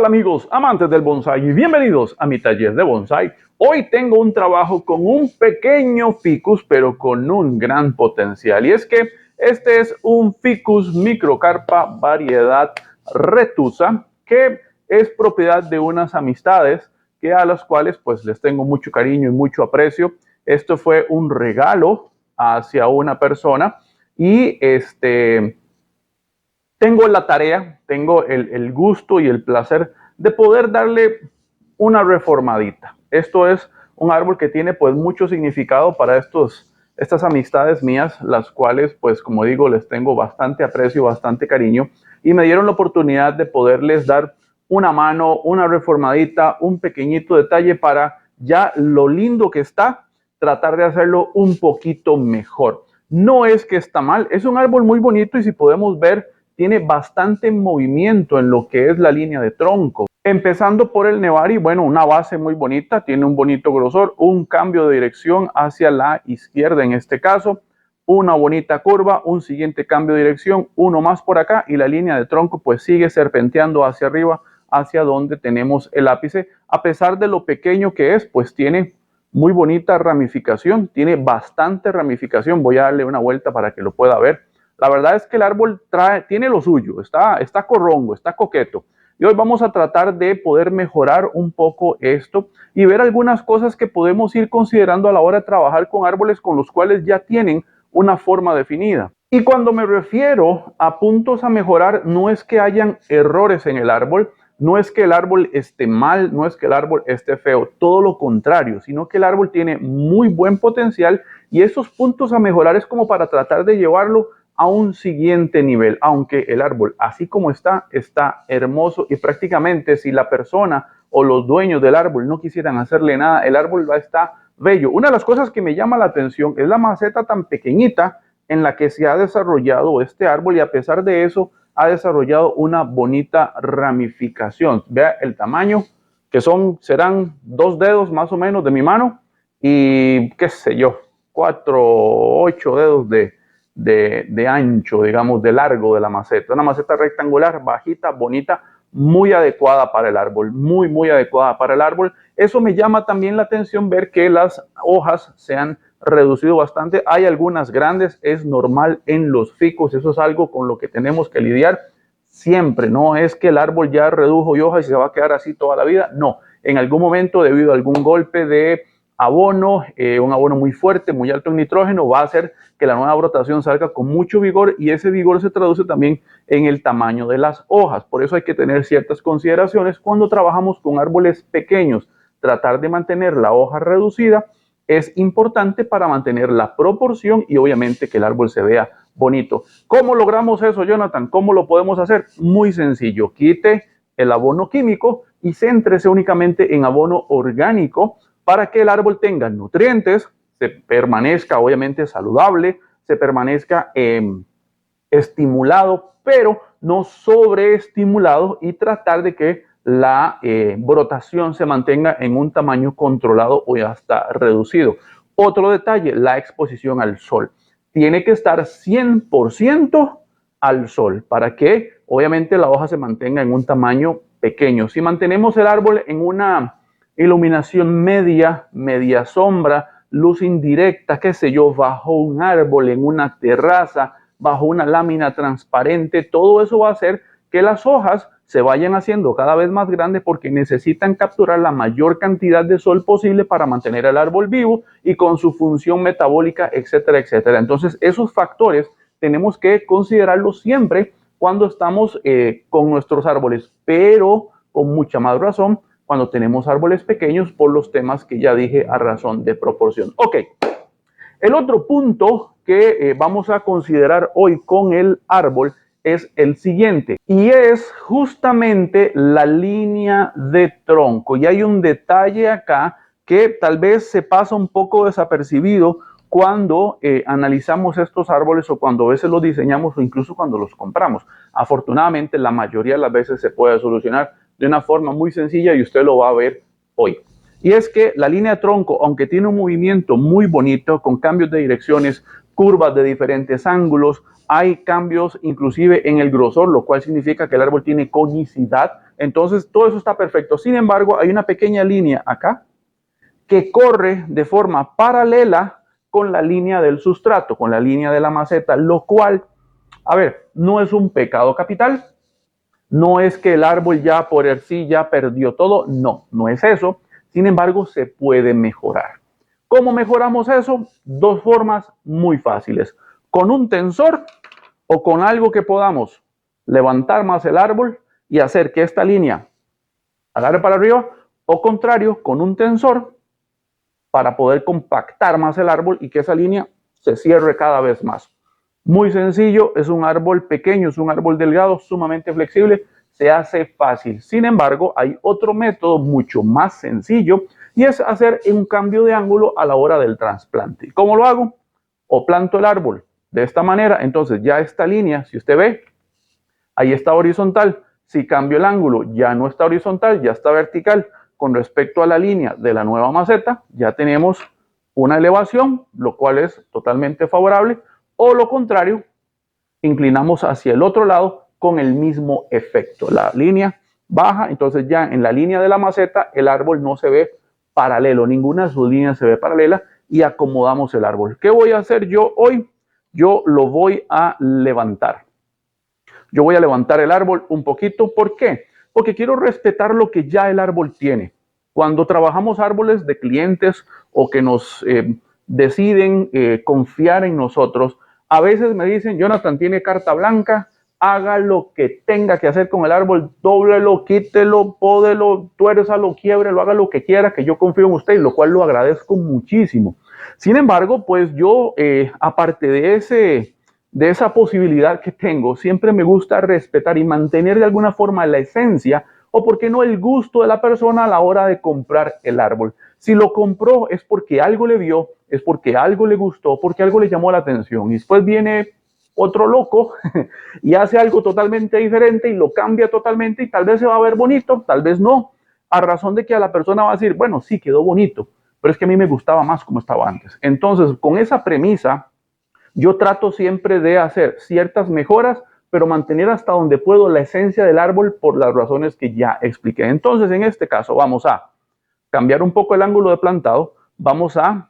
tal amigos, amantes del bonsái? Y bienvenidos a mi taller de bonsái. Hoy tengo un trabajo con un pequeño ficus, pero con un gran potencial. Y es que este es un ficus microcarpa variedad retusa, que es propiedad de unas amistades a las cuales pues les tengo mucho cariño y mucho aprecio. Esto fue un regalo hacia una persona y tengo la tarea, tengo el gusto y el placer de poder darle una reformadita. Esto es un árbol que tiene pues mucho significado para estas amistades mías, las cuales pues como digo les tengo bastante aprecio, bastante cariño y me dieron la oportunidad de poderles dar una mano, una reformadita, un pequeñito detalle para ya lo lindo que está, tratar de hacerlo un poquito mejor. No es que está mal, es un árbol muy bonito y si podemos ver tiene bastante movimiento en lo que es la línea de tronco. Empezando por el Nevari, bueno, una base muy bonita, tiene un bonito grosor, un cambio de dirección hacia la izquierda en este caso, una bonita curva, un siguiente cambio de dirección, uno más por acá y la línea de tronco pues sigue serpenteando hacia arriba, hacia donde tenemos el ápice. A pesar de lo pequeño que es, pues tiene muy bonita ramificación, tiene bastante ramificación. Voy a darle una vuelta para que lo pueda ver. La verdad es que el árbol tiene lo suyo, está corrongo, está coqueto. Y hoy vamos a tratar de poder mejorar un poco esto y ver algunas cosas que podemos ir considerando a la hora de trabajar con árboles con los cuales ya tienen una forma definida. Y cuando me refiero a puntos a mejorar, no es que hayan errores en el árbol, no es que el árbol esté mal, no es que el árbol esté feo, todo lo contrario, sino que el árbol tiene muy buen potencial y esos puntos a mejorar es como para tratar de llevarlo a un siguiente nivel, aunque el árbol así como está hermoso y prácticamente si la persona o los dueños del árbol no quisieran hacerle nada, el árbol va a estar bello. Una de las cosas que me llama la atención es la maceta tan pequeñita en la que se ha desarrollado este árbol y a pesar de eso ha desarrollado una bonita ramificación. Vea el tamaño que serán 2 dedos más o menos de mi mano y qué sé yo, 4, 8 dedos de ancho, digamos, de largo de la maceta. Una maceta rectangular, bajita, bonita, muy adecuada para el árbol, muy adecuada para el árbol. Eso me llama también la atención ver que las hojas se han reducido bastante. Hay algunas grandes, es normal en los ficus, eso es algo con lo que tenemos que lidiar siempre. No es que el árbol ya redujo hojas y se va a quedar así toda la vida, no. En algún momento, debido a algún golpe de abono, un abono muy fuerte, muy alto en nitrógeno, va a hacer que la nueva brotación salga con mucho vigor y ese vigor se traduce también en el tamaño de las hojas. Por eso hay que tener ciertas consideraciones cuando trabajamos con árboles pequeños. Tratar de mantener la hoja reducida es importante para mantener la proporción y obviamente que el árbol se vea bonito. ¿Cómo logramos eso, Jonathan? ¿Cómo lo podemos hacer? Muy sencillo. Quite el abono químico y céntrese únicamente en abono orgánico para que el árbol tenga nutrientes, se permanezca obviamente saludable, se permanezca estimulado, pero no sobreestimulado y tratar de que la brotación se mantenga en un tamaño controlado o hasta reducido. Otro detalle, la exposición al sol. Tiene que estar 100% al sol para que obviamente la hoja se mantenga en un tamaño pequeño. Si mantenemos el árbol en una iluminación media sombra, luz indirecta, qué sé yo, bajo un árbol, en una terraza, bajo una lámina transparente, todo eso va a hacer que las hojas se vayan haciendo cada vez más grandes porque necesitan capturar la mayor cantidad de sol posible para mantener el árbol vivo y con su función metabólica, etcétera, etcétera. Entonces, esos factores tenemos que considerarlos siempre cuando estamos con nuestros árboles, pero con mucha más razón cuando tenemos árboles pequeños por los temas que ya dije a razón de proporción. Ok, el otro punto que vamos a considerar hoy con el árbol es el siguiente y es justamente la línea de tronco. Y hay un detalle acá que tal vez se pasa un poco desapercibido cuando analizamos estos árboles o cuando a veces los diseñamos o incluso cuando los compramos. Afortunadamente la mayoría de las veces se puede solucionar de una forma muy sencilla y usted lo va a ver hoy. Y es que la línea de tronco, aunque tiene un movimiento muy bonito con cambios de direcciones, curvas de diferentes ángulos, hay cambios inclusive en el grosor, lo cual significa que el árbol tiene conicidad. Entonces todo eso está perfecto. Sin embargo, hay una pequeña línea acá que corre de forma paralela con la línea del sustrato, con la línea de la maceta, lo cual, a ver, no es un pecado capital. No es que el árbol ya por sí ya perdió todo, no, no es eso. Sin embargo, se puede mejorar. ¿Cómo mejoramos eso? Dos formas muy fáciles. Con un tensor o con algo que podamos levantar más el árbol y hacer que esta línea agarre para arriba, o contrario, con un tensor para poder compactar más el árbol y que esa línea se cierre cada vez más. Muy sencillo, es un árbol pequeño, es un árbol delgado, sumamente flexible, se hace fácil. Sin embargo, hay otro método mucho más sencillo y es hacer un cambio de ángulo a la hora del trasplante. ¿Cómo lo hago? O planto el árbol de esta manera, entonces ya esta línea, si usted ve, ahí está horizontal. Si cambio el ángulo, ya no está horizontal, ya está vertical. Con respecto a la línea de la nueva maceta, ya tenemos una elevación, lo cual es totalmente favorable. O lo contrario, inclinamos hacia el otro lado con el mismo efecto. La línea baja, entonces ya en la línea de la maceta el árbol no se ve paralelo, ninguna de sus líneas se ve paralela y acomodamos el árbol. ¿Qué voy a hacer yo hoy? Yo lo voy a levantar. Yo voy a levantar el árbol un poquito. ¿Por qué? Porque quiero respetar lo que ya el árbol tiene. Cuando trabajamos árboles de clientes o que nos deciden confiar en nosotros, a veces me dicen, Jonathan tiene carta blanca, haga lo que tenga que hacer con el árbol, dóblelo, quítelo, pódelo, tuérzalo, quiebrelo, haga lo que quiera, que yo confío en usted, lo cual lo agradezco muchísimo. Sin embargo, pues yo, aparte de esa posibilidad que tengo, siempre me gusta respetar y mantener de alguna forma la esencia o, por qué no, el gusto de la persona a la hora de comprar el árbol. Si lo compró es porque algo le vio, es porque algo le gustó, porque algo le llamó la atención. Y después viene otro loco y hace algo totalmente diferente y lo cambia totalmente y tal vez se va a ver bonito, tal vez no, a razón de que a la persona va a decir, bueno, sí, quedó bonito, pero es que a mí me gustaba más como estaba antes. Entonces, con esa premisa, yo trato siempre de hacer ciertas mejoras, pero mantener hasta donde puedo la esencia del árbol por las razones que ya expliqué. Entonces, en este caso, vamos a cambiar un poco el ángulo de plantado, vamos a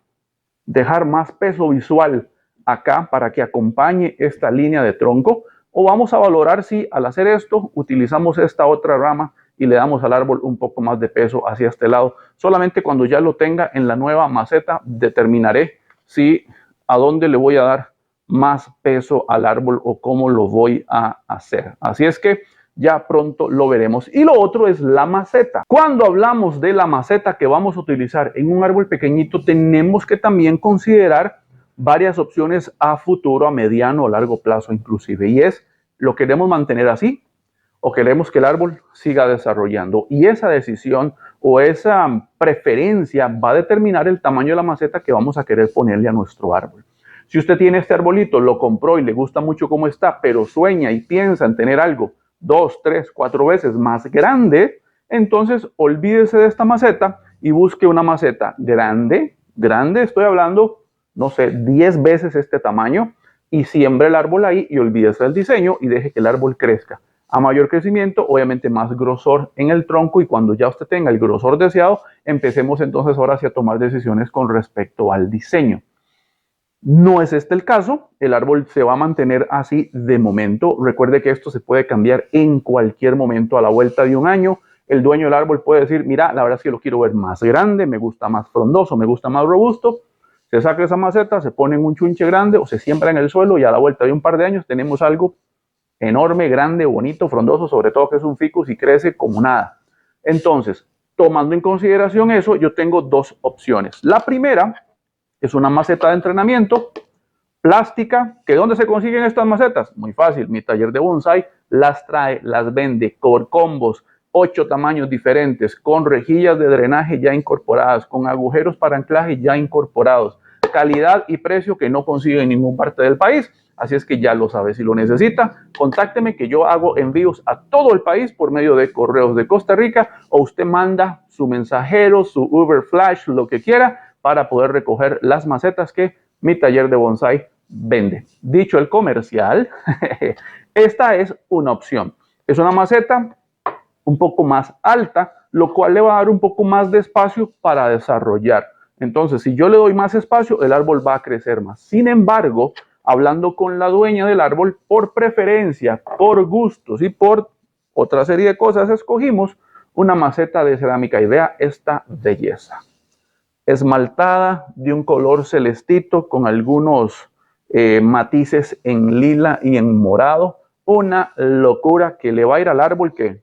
dejar más peso visual acá para que acompañe esta línea de tronco, o vamos a valorar si al hacer esto utilizamos esta otra rama y le damos al árbol un poco más de peso hacia este lado. Solamente cuando ya lo tenga en la nueva maceta determinaré si a dónde le voy a dar más peso al árbol o cómo lo voy a hacer. Así es que ya pronto lo veremos. Y lo otro es la maceta. Cuando hablamos de la maceta que vamos a utilizar en un árbol pequeñito, tenemos que también considerar varias opciones a futuro, a mediano o largo plazo inclusive. Y es, ¿lo queremos mantener así o queremos que el árbol siga desarrollando? Y esa decisión o esa preferencia va a determinar el tamaño de la maceta que vamos a querer ponerle a nuestro árbol. Si usted tiene este arbolito, lo compró y le gusta mucho cómo está, pero sueña y piensa en tener algo 2, 3, 4 veces más grande, entonces olvídese de esta maceta y busque una maceta grande, estoy hablando, no sé, 10 veces este tamaño, y siembre el árbol ahí y olvídese del diseño y deje que el árbol crezca. A mayor crecimiento, obviamente más grosor en el tronco, y cuando ya usted tenga el grosor deseado, empecemos entonces ahora sí a tomar decisiones con respecto al diseño. No es este el caso, el árbol se va a mantener así de momento. Recuerde que esto se puede cambiar en cualquier momento. A la vuelta de un año, el dueño del árbol puede decir, mira, la verdad es que lo quiero ver más grande, me gusta más frondoso, me gusta más robusto. Se saca esa maceta, se pone en un chunche grande o se siembra en el suelo y a la vuelta de un par de años tenemos algo enorme, grande, bonito, frondoso, sobre todo que es un ficus y crece como nada. Entonces, tomando en consideración eso, yo tengo dos opciones. La primera es una maceta de entrenamiento plástica. ¿Que dónde se consiguen estas macetas? Muy fácil, mi taller de bonsai las trae, las vende por combos, 8 tamaños diferentes, con rejillas de drenaje ya incorporadas, con agujeros para anclaje ya incorporados, calidad y precio que no consigue en ninguna parte del país. Así es que ya lo sabe, si lo necesita, contácteme, que yo hago envíos a todo el país por medio de correos de Costa Rica, o usted manda su mensajero, su Uber Flash, lo que quiera, para poder recoger las macetas que mi taller de bonsai vende. Dicho el comercial, esta es una opción. Es una maceta un poco más alta, lo cual le va a dar un poco más de espacio para desarrollar. Entonces, si yo le doy más espacio, el árbol va a crecer más. Sin embargo, hablando con la dueña del árbol, por preferencia, por gustos y por otra serie de cosas, escogimos una maceta de cerámica. Y vea esta belleza. Esmaltada de un color celestito con algunos matices en lila y en morado. Una locura que le va a ir al árbol que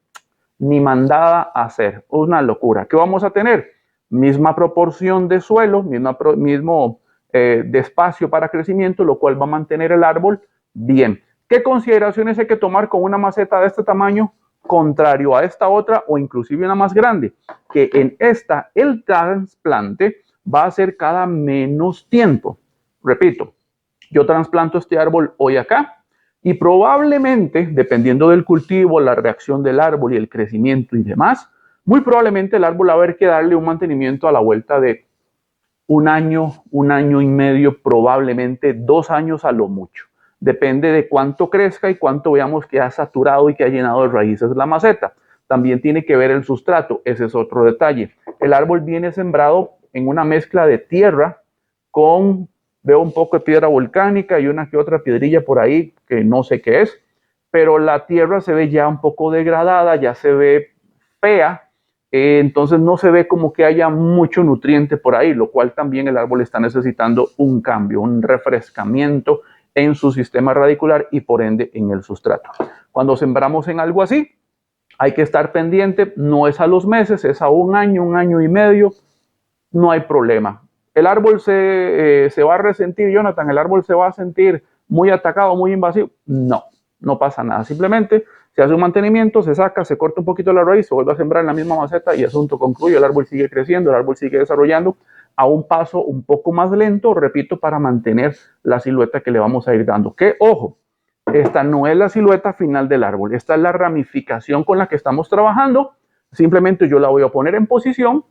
ni mandada a hacer. Una locura. ¿Qué vamos a tener? Misma proporción de suelo, mismo de espacio para crecimiento, lo cual va a mantener el árbol bien. ¿Qué consideraciones hay que tomar con una maceta de este tamaño? Contrario a esta otra o inclusive una más grande, que en esta el trasplante va a ser cada menos tiempo. Repito, yo trasplanto este árbol hoy acá, y probablemente, dependiendo del cultivo, la reacción del árbol y el crecimiento y demás, muy probablemente el árbol va a haber que darle un mantenimiento a la vuelta de un año y medio, probablemente 2 años a lo mucho. Depende de cuánto crezca y cuánto veamos que ha saturado y que ha llenado de raíces la maceta. También tiene que ver el sustrato, ese es otro detalle. El árbol viene sembrado en una mezcla de tierra con, veo un poco de piedra volcánica y una que otra piedrilla por ahí que no sé qué es, pero la tierra se ve ya un poco degradada, ya se ve fea, entonces no se ve como que haya mucho nutriente por ahí, lo cual también el árbol está necesitando un cambio, un refrescamiento en su sistema radicular y por ende en el sustrato. Cuando sembramos en algo así, hay que estar pendiente, no es a los meses, es a un año y medio, no hay problema. El árbol se va a resentir, Jonathan, el árbol se va a sentir muy atacado, muy invasivo. No, no pasa nada. Simplemente se hace un mantenimiento, se saca, se corta un poquito la raíz, se vuelve a sembrar en la misma maceta y asunto concluye. El árbol sigue creciendo, el árbol sigue desarrollando a un paso un poco más lento, repito, para mantener la silueta que le vamos a ir dando. Que, ojo, esta no es la silueta final del árbol, esta es la ramificación con la que estamos trabajando. Simplemente yo la voy a poner en posición.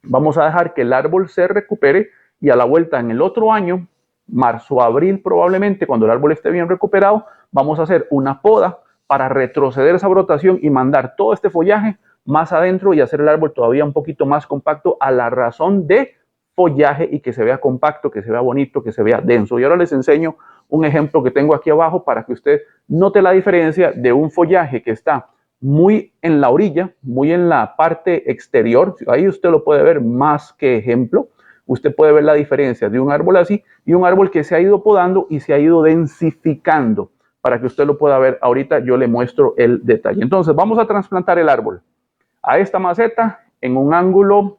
Vamos a dejar que el árbol se recupere y a la vuelta en el otro año, marzo, abril probablemente, cuando el árbol esté bien recuperado, vamos a hacer una poda para retroceder esa brotación y mandar todo este follaje más adentro y hacer el árbol todavía un poquito más compacto a la razón de follaje y que se vea compacto, que se vea bonito, que se vea denso. Y ahora les enseño un ejemplo que tengo aquí abajo para que usted note la diferencia de un follaje que está muy en la orilla, muy en la parte exterior. Ahí usted lo puede ver más que ejemplo. Usted puede ver la diferencia de un árbol así y un árbol que se ha ido podando y se ha ido densificando. Para que usted lo pueda ver, ahorita yo le muestro el detalle. Entonces, vamos a trasplantar el árbol a esta maceta en un ángulo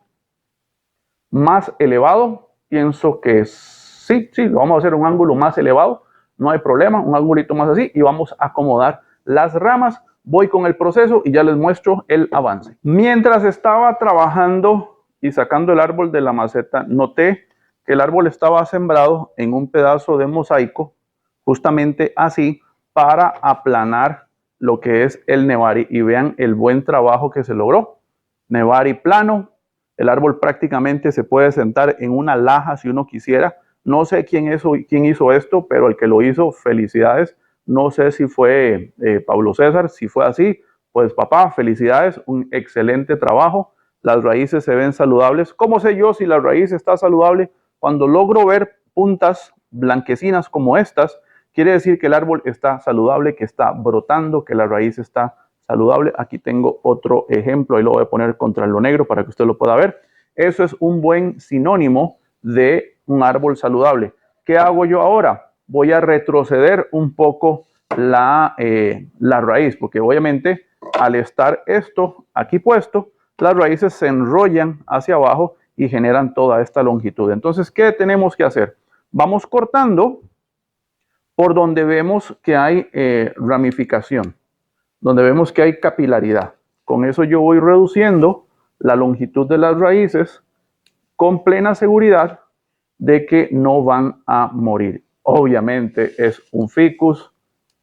más elevado. Pienso que sí, lo vamos a hacer un ángulo más elevado. No hay problema, un angulito más así y vamos a acomodar las ramas. Voy con el proceso y ya les muestro el avance. Mientras estaba trabajando y sacando el árbol de la maceta, noté que el árbol estaba sembrado en un pedazo de mosaico, justamente así, para aplanar lo que es el nevari. Y vean el buen trabajo que se logró. Nevari plano, el árbol prácticamente se puede sentar en una laja si uno quisiera. No sé quién hizo esto, pero el que lo hizo, felicidades. No sé si fue Pablo César, si fue así, pues papá, felicidades, un excelente trabajo. Las raíces se ven saludables. ¿Cómo sé yo si la raíz está saludable? Cuando logro ver puntas blanquecinas como estas, quiere decir que el árbol está saludable, que está brotando, que la raíz está saludable. Aquí tengo otro ejemplo, ahí lo voy a poner contra lo negro para que usted lo pueda ver. Eso es un buen sinónimo de un árbol saludable. ¿Qué hago yo ahora? Voy a retroceder un poco la raíz, porque obviamente al estar esto aquí puesto, las raíces se enrollan hacia abajo y generan toda esta longitud. Entonces, ¿qué tenemos que hacer? Vamos cortando por donde vemos que hay ramificación, donde vemos que hay capilaridad. Con eso yo voy reduciendo la longitud de las raíces con plena seguridad de que no van a morir. Obviamente es un ficus,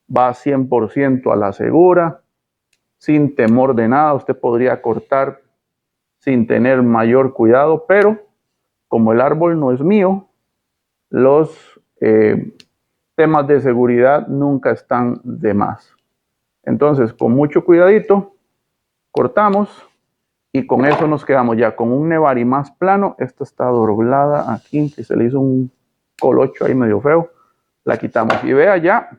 va 100% a la segura, sin temor de nada. Usted podría cortar sin tener mayor cuidado, pero como el árbol no es mío, los temas de seguridad nunca están de más. Entonces, con mucho cuidadito, cortamos y con eso nos quedamos ya con un Nebari más plano. Esta está doblada aquí, que se le hizo un colocho ahí medio feo. La quitamos y vea ya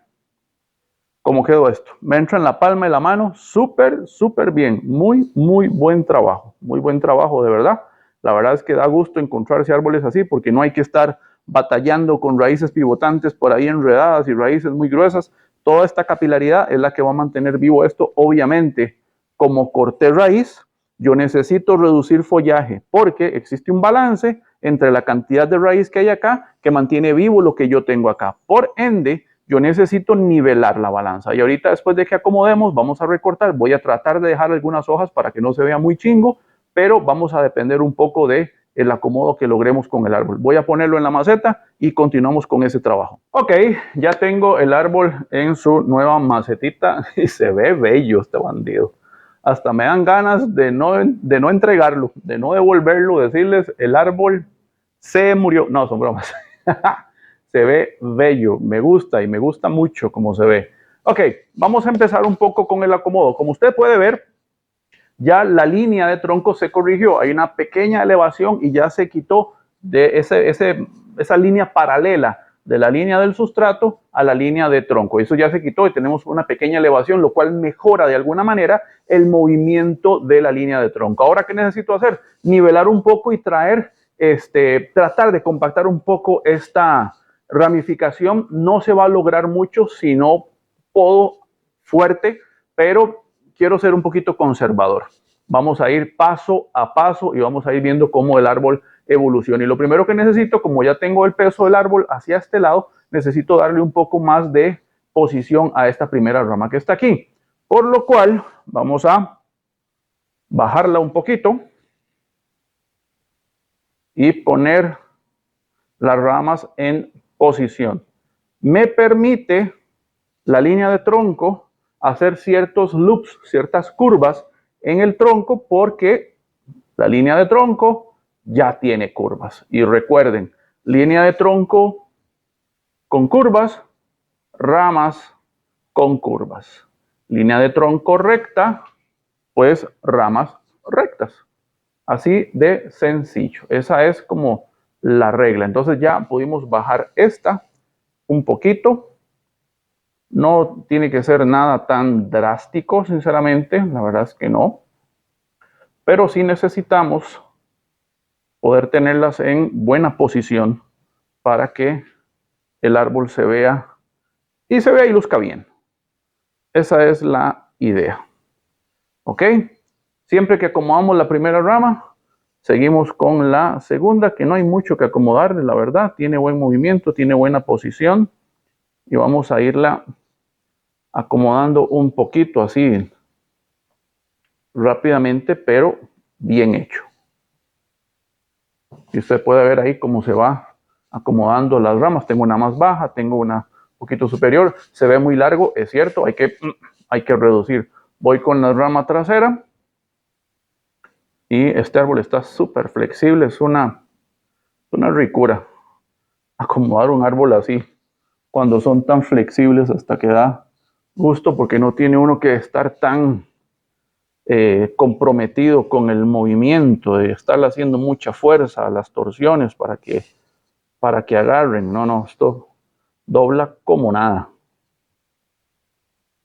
cómo quedó esto. Me entra en la palma de la mano, súper, súper bien. Muy, muy buen trabajo. Muy buen trabajo, de verdad. La verdad es que da gusto encontrarse árboles así porque no hay que estar batallando con raíces pivotantes por ahí enredadas y raíces muy gruesas. Toda esta capilaridad es la que va a mantener vivo esto. Obviamente, como corté raíz, yo necesito reducir follaje porque existe un balance entre la cantidad de raíz que hay acá que mantiene vivo lo que yo tengo acá. Por ende, yo necesito nivelar la balanza. Y ahorita, después de que acomodemos, vamos a recortar. Voy a tratar de dejar algunas hojas para que no se vea muy chingo, pero vamos a depender un poco de el acomodo que logremos con el árbol. Voy a ponerlo en la maceta y continuamos con ese trabajo. Ok, ya tengo el árbol en su nueva macetita y se ve bello este bandido. Hasta me dan ganas de no entregarlo, de no devolverlo, decirles el árbol se murió. No, son bromas. Se ve bello, me gusta y me gusta mucho cómo se ve. Ok, vamos a empezar un poco con el acomodo. Como usted puede ver, ya la línea de tronco se corrigió. Hay una pequeña elevación y ya se quitó de esa línea paralela de la línea del sustrato a la línea de tronco. Eso ya se quitó y tenemos una pequeña elevación, lo cual mejora de alguna manera el movimiento de la línea de tronco. Ahora, ¿qué necesito hacer? Nivelar un poco y tratar de compactar un poco esta ramificación. No se va a lograr mucho si no podo fuerte, pero quiero ser un poquito conservador. Vamos a ir paso a paso y vamos a ir viendo cómo el árbol evoluciona. Y lo primero que necesito, como ya tengo el peso del árbol hacia este lado, necesito darle un poco más de posición a esta primera rama que está aquí. Por lo cual, vamos a bajarla un poquito y poner las ramas en posición. Me permite la línea de tronco hacer ciertos loops, ciertas curvas en el tronco porque la línea de tronco ya tiene curvas. Y recuerden, línea de tronco con curvas, ramas con curvas. Línea de tronco recta, pues ramas rectas. Así de sencillo. Esa es como la regla. Entonces ya pudimos bajar esta un poquito. No tiene que ser nada tan drástico, sinceramente. La verdad es que no. Pero sí necesitamos poder tenerlas en buena posición para que el árbol se vea y luzca bien. Esa es la idea. ¿Ok? Siempre que acomodamos la primera rama, seguimos con la segunda, que no hay mucho que acomodarle, la verdad. Tiene buen movimiento, tiene buena posición. Y vamos a irla acomodando un poquito así rápidamente, pero bien hecho. Y usted puede ver ahí cómo se va acomodando las ramas. Tengo una más baja, tengo una un poquito superior. Se ve muy largo, es cierto, hay que reducir. Voy con la rama trasera. Y este árbol está súper flexible, es una ricura acomodar un árbol así, cuando son tan flexibles hasta que da gusto porque no tiene uno que estar tan comprometido con el movimiento, de estar haciendo mucha fuerza a las torsiones para que agarren. No, esto dobla como nada.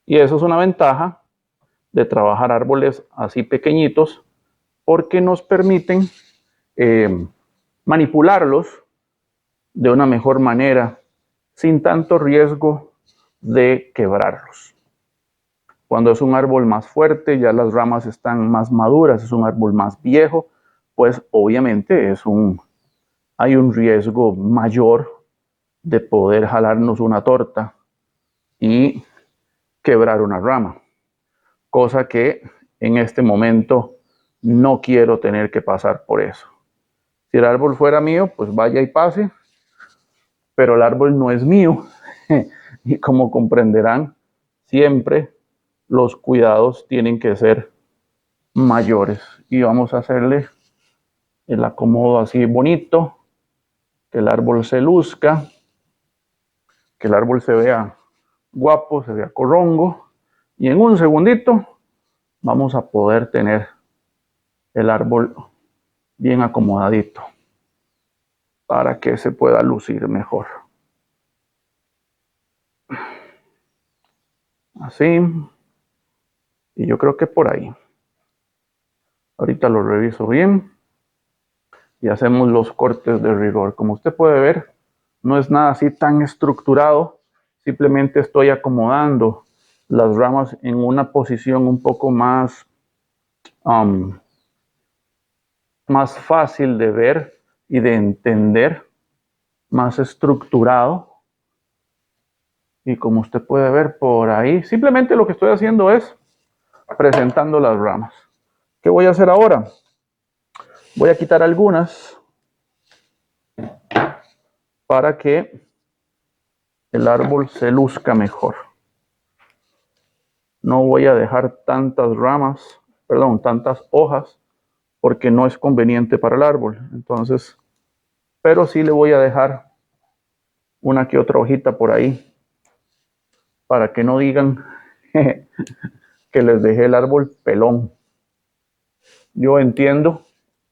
Y eso es una ventaja de trabajar árboles así pequeñitos porque nos permiten manipularlos de una mejor manera sin tanto riesgo de quebrarlos. Cuando es un árbol más fuerte, ya las ramas están más maduras, es un árbol más viejo, pues obviamente hay un riesgo mayor de poder jalarnos una torta y quebrar una rama, cosa que en este momento no quiero tener que pasar por eso. Si el árbol fuera mío, pues vaya y pase, pero el árbol no es mío y como comprenderán, siempre los cuidados tienen que ser mayores. Y vamos a hacerle el acomodo así bonito, que el árbol se luzca. que el árbol se vea guapo, se vea corrongo. Y en un segundito vamos a poder tener el árbol bien acomodadito para que se pueda lucir mejor. Así. Y yo creo que por ahí. Ahorita lo reviso bien y hacemos los cortes de rigor. Como usted puede ver, no es nada así tan estructurado. Simplemente estoy acomodando las ramas en una posición un poco más fácil de ver y de entender, más estructurado. Y como usted puede ver por ahí, simplemente lo que estoy haciendo es presentando las ramas. ¿Qué voy a hacer ahora? Voy a quitar algunas para que el árbol se luzca mejor. No voy a dejar tantas ramas, tantas hojas, porque no es conveniente para el árbol. Entonces, pero sí le voy a dejar una que otra hojita por ahí, para que no digan que les dejé el árbol pelón. Yo entiendo,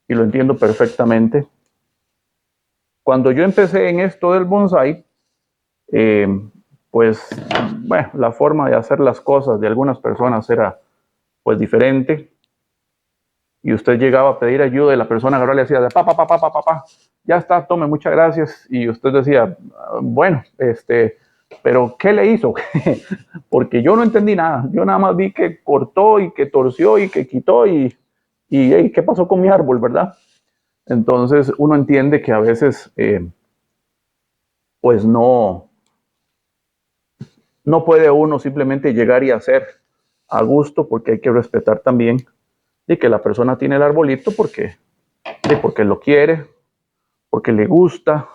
y lo entiendo perfectamente. Cuando yo empecé en esto del bonsái, pues, bueno, la forma de hacer las cosas de algunas personas era, pues, diferente. Y usted llegaba a pedir ayuda y la persona agarraba y le decía, papá, ya está, tome, muchas gracias. Y usted decía, bueno, pero ¿qué le hizo? Porque yo no entendí nada. Yo nada más vi que cortó y que torció y que quitó y hey, ¿qué pasó con mi árbol, verdad? Entonces uno entiende que a veces, pues no puede uno simplemente llegar y hacer a gusto, porque hay que respetar también de que la persona tiene el arbolito porque lo quiere, porque le gusta,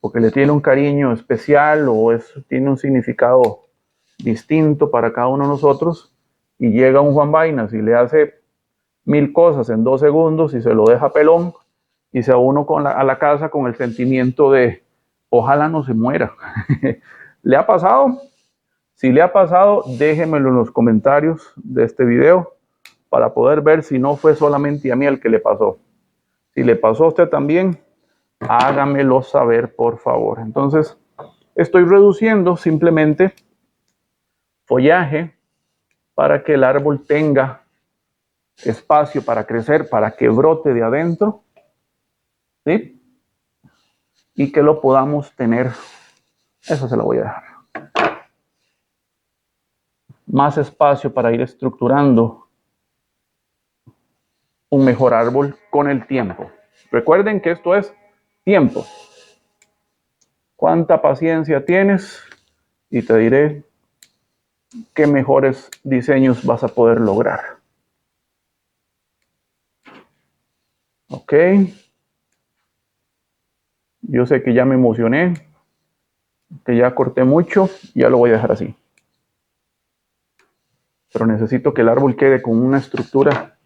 porque le tiene un cariño especial o tiene un significado distinto para cada uno de nosotros. Y llega un Juan Vainas y le hace 1000 cosas en 2 segundos y se lo deja pelón, y se va uno a la casa con el sentimiento de ojalá no se muera. ¿Le ha pasado? Si le ha pasado, déjemelo en los comentarios de este video para poder ver si no fue solamente a mí el que le pasó. Si le pasó a usted también, hágamelo saber, por favor. Entonces, estoy reduciendo simplemente follaje para que el árbol tenga espacio para crecer, para que brote de adentro, ¿sí? Y que lo podamos tener. Eso se lo voy a dejar. Más espacio para ir estructurando un mejor árbol con el tiempo. Recuerden que esto es tiempo. ¿Cuánta paciencia tienes? Y te diré qué mejores diseños vas a poder lograr. Ok. Yo sé que ya me emocioné, que ya corté mucho, ya lo voy a dejar así. Pero necesito que el árbol quede con una estructura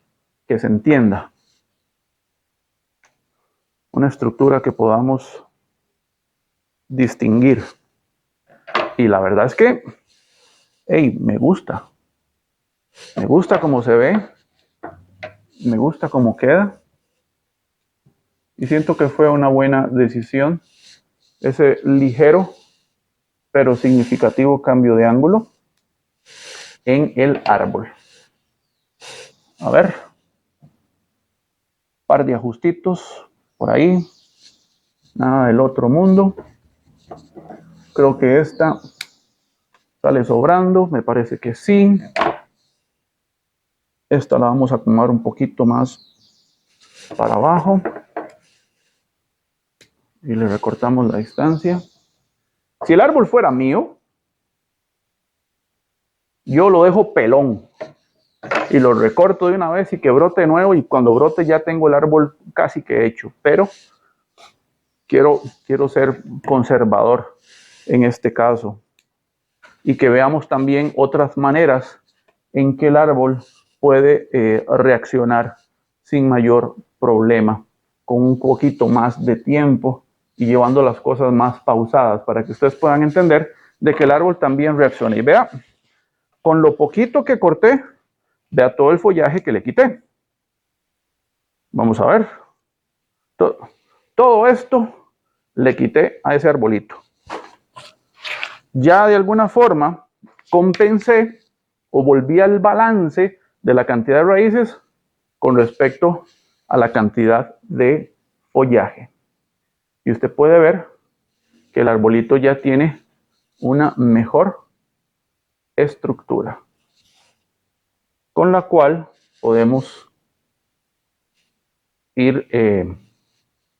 que se entienda. Una estructura que podamos distinguir. Y la verdad es que, hey, me gusta. Me gusta cómo se ve. Me gusta cómo queda. Y siento que fue una buena decisión. Ese ligero pero significativo cambio de ángulo en el árbol. A ver. Par de ajustitos por ahí. Nada del otro mundo. Creo que esta sale sobrando. Me parece que sí. Esta la vamos a acomodar un poquito más para abajo. Y le recortamos la distancia. Si el árbol fuera mío, yo lo dejo pelón y lo recorto de una vez y que brote de nuevo, y cuando brote ya tengo el árbol casi que hecho. Pero quiero ser conservador en este caso, y que veamos también otras maneras en que el árbol puede reaccionar sin mayor problema, con un poquito más de tiempo y llevando las cosas más pausadas para que ustedes puedan entender de que el árbol también reacciona. Y vea, con lo poquito que corté, vea todo el follaje que le quité. Vamos a ver. Todo esto le quité a ese arbolito. Ya de alguna forma compensé o volví al balance de la cantidad de raíces con respecto a la cantidad de follaje. Y usted puede ver que el arbolito ya tiene una mejor estructura, con la cual podemos ir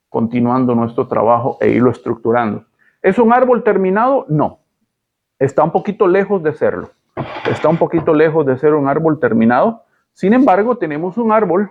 continuando nuestro trabajo e irlo estructurando. ¿Es un árbol terminado? No. Está un poquito lejos de serlo. Está un poquito lejos de ser un árbol terminado. Sin embargo, tenemos un árbol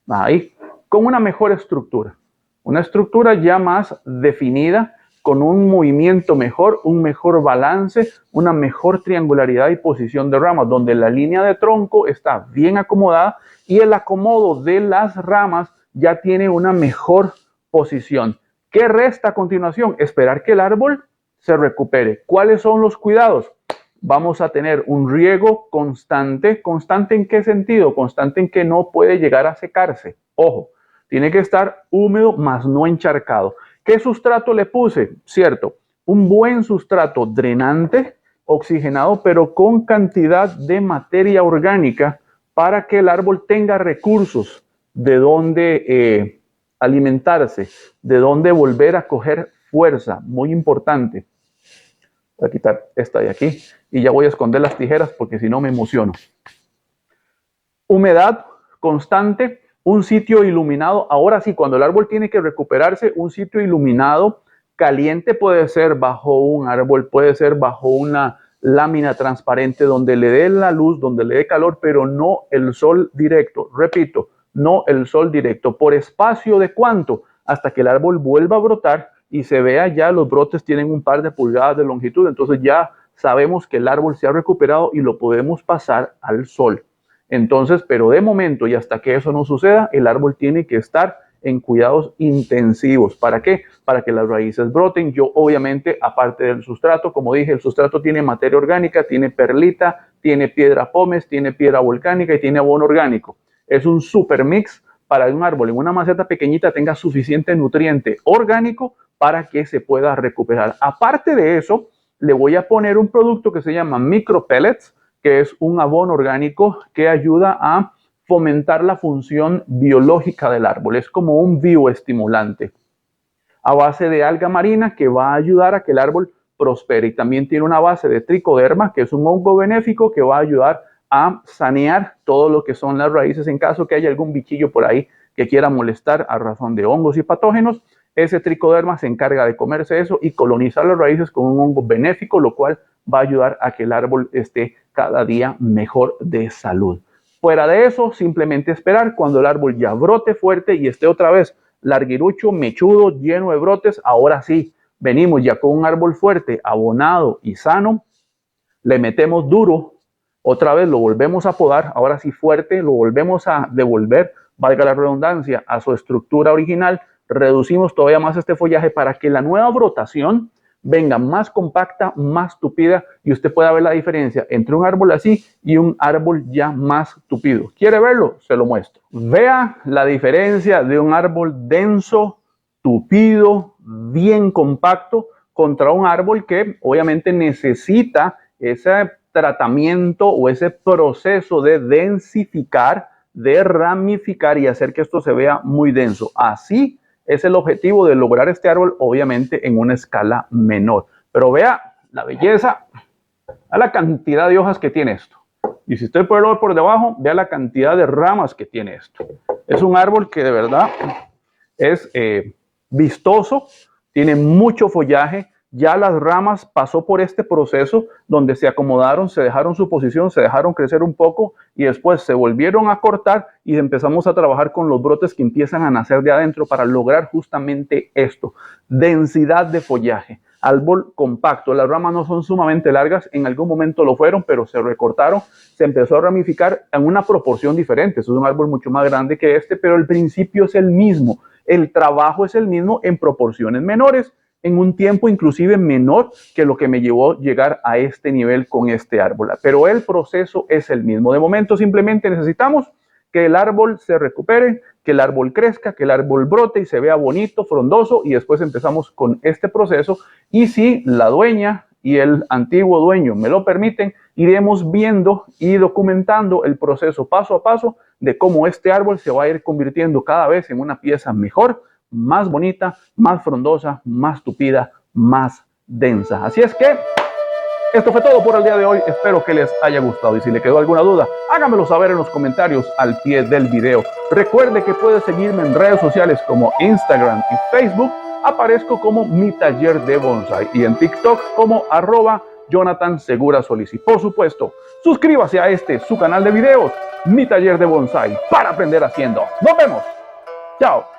ahí con una mejor estructura. Una estructura ya más definida, con un movimiento mejor, un mejor balance, una mejor triangularidad y posición de ramas, donde la línea de tronco está bien acomodada y el acomodo de las ramas ya tiene una mejor posición. ¿Qué resta a continuación? Esperar que el árbol se recupere. ¿Cuáles son los cuidados? Vamos a tener un riego constante. ¿Constante en qué sentido? Constante en que no puede llegar a secarse. Ojo, tiene que estar húmedo, mas no encharcado. ¿Qué sustrato le puse? Cierto, un buen sustrato drenante, oxigenado, pero con cantidad de materia orgánica para que el árbol tenga recursos de donde alimentarse, de donde volver a coger fuerza. Muy importante. Voy a quitar esta de aquí y ya voy a esconder las tijeras porque si no me emociono. Humedad constante, un sitio iluminado. Ahora sí, cuando el árbol tiene que recuperarse, un sitio iluminado, caliente, puede ser bajo un árbol, puede ser bajo una lámina transparente donde le dé la luz, donde le dé calor, pero no el sol directo. Repito, no el sol directo. ¿Por espacio de cuánto? Hasta que el árbol vuelva a brotar y se vea ya los brotes tienen un par de pulgadas de longitud. Entonces ya sabemos que el árbol se ha recuperado y lo podemos pasar al sol. Entonces, pero de momento y hasta que eso no suceda, el árbol tiene que estar en cuidados intensivos. ¿Para qué? Para que las raíces broten. Yo obviamente, aparte del sustrato, como dije, el sustrato tiene materia orgánica, tiene perlita, tiene piedra pómez, tiene piedra volcánica y tiene abono orgánico. Es un super mix para que un árbol en una maceta pequeñita tenga suficiente nutriente orgánico para que se pueda recuperar. Aparte de eso, le voy a poner un producto que se llama micro pellets, que es un abono orgánico que ayuda a fomentar la función biológica del árbol. Es como un bioestimulante a base de alga marina que va a ayudar a que el árbol prospere. Y también tiene una base de tricoderma, que es un hongo benéfico que va a ayudar a sanear todo lo que son las raíces en caso que haya algún bichillo por ahí que quiera molestar a razón de hongos y patógenos. Ese tricoderma se encarga de comerse eso y colonizar las raíces con un hongo benéfico, lo cual va a ayudar a que el árbol esté cada día mejor de salud. Fuera de eso, simplemente esperar cuando el árbol ya brote fuerte y esté otra vez larguirucho, mechudo, lleno de brotes. Ahora sí, venimos ya con un árbol fuerte, abonado y sano. Le metemos duro, otra vez lo volvemos a podar, ahora sí fuerte, lo volvemos a devolver, valga la redundancia, a su estructura original. Reducimos todavía más este follaje para que la nueva brotación venga más compacta, más tupida y usted pueda ver la diferencia entre un árbol así y un árbol ya más tupido. ¿Quiere verlo? Se lo muestro. Vea la diferencia de un árbol denso, tupido, bien compacto contra un árbol que obviamente necesita ese tratamiento o ese proceso de densificar, de ramificar y hacer que esto se vea muy denso. Así es el objetivo de lograr este árbol, obviamente en una escala menor. Pero vea la belleza, a la cantidad de hojas que tiene esto. Y si usted puede ver por debajo, vea la cantidad de ramas que tiene esto. Es un árbol que de verdad es vistoso, tiene mucho follaje. Ya las ramas pasó por este proceso donde se acomodaron, se dejaron su posición, se dejaron crecer un poco y después se volvieron a cortar y empezamos a trabajar con los brotes que empiezan a nacer de adentro para lograr justamente esto, densidad de follaje, árbol compacto. Las ramas no son sumamente largas, en algún momento lo fueron, pero se recortaron, se empezó a ramificar en una proporción diferente. Es un árbol mucho más grande que este, pero el principio es el mismo. el trabajo es el mismo en proporciones menores, en un tiempo inclusive menor que lo que me llevó a llegar a este nivel con este árbol. Pero el proceso es el mismo. De momento simplemente necesitamos que el árbol se recupere, que el árbol crezca, que el árbol brote y se vea bonito, frondoso, y después empezamos con este proceso. Y si la dueña y el antiguo dueño me lo permiten, iremos viendo y documentando el proceso paso a paso de cómo este árbol se va a ir convirtiendo cada vez en una pieza mejor, más bonita, más frondosa, más tupida, más densa. Así es que esto fue todo por el día de hoy. Espero que les haya gustado y si le quedó alguna duda, háganmelo saber en los comentarios al pie del video. Recuerde que puede seguirme en redes sociales como Instagram y Facebook. Aparezco como Mi Taller de Bonsai y en TikTok como @JonathanSeguraSolis. Y por supuesto, suscríbase a su canal de videos, Mi Taller de Bonsai, para aprender haciendo. ¡Nos vemos! ¡Chao!